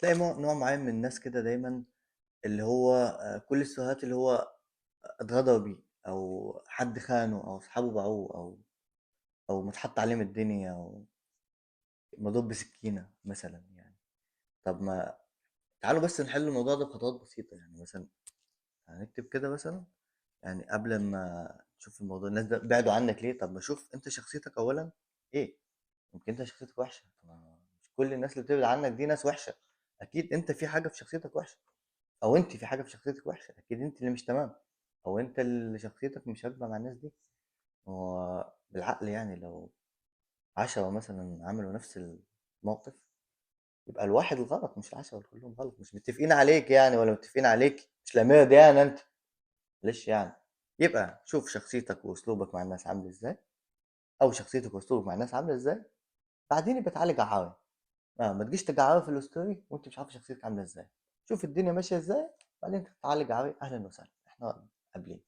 تلاقي نوع معين من الناس كده دايما، اللي هو كل السهات اللي هو اتغدر بيه، او حد خانه، او اصحابه باعوه، او متحط عليه من الدنيا، او مضروب بسكينة مثلا يعني. طب ما تعالوا بس نحل الموضوع ده بخطوات بسيطة. يعني مثلا هنكتب كده مثلا، يعني قبل ما تشوف الموضوع الناس ده بعدوا عنك ليه، طب ما شوف انت شخصيتك اولا ايه. يمكن انت شخصيتك وحشة، مش كل الناس اللي بتبعد عنك دي ناس وحشة. اكيد انت في حاجة في شخصيتك وحشة، او انت في حاجة في شخصيتك وحشة، اكيد انت اللي مش تمام، او انت اللي شخصيتك مش راكبة مع الناس دي. هو بالعقل يعني لو 10 مثلا عملوا نفس الموقف، يبقى الواحد الغلط مش العشرة كلهم غلط، مش متفقين عليك يعني، ولا متفقين عليك، مش لامير ديانة انت. ليش يعني؟ يبقى شوف شخصيتك واسلوبك مع الناس عامل ازاي، او شخصيتك واسلوبك مع الناس عامله ازاي، بعدين يبقى تعالج عاوي. ما تجيش تجعوي في الستوري وانت مش عارف شخصيتك عامله ازاي. شوف الدنيا ماشيه ازاي، بعدين تعالج عاوي. اهلا وسهلا، احنا قابلين.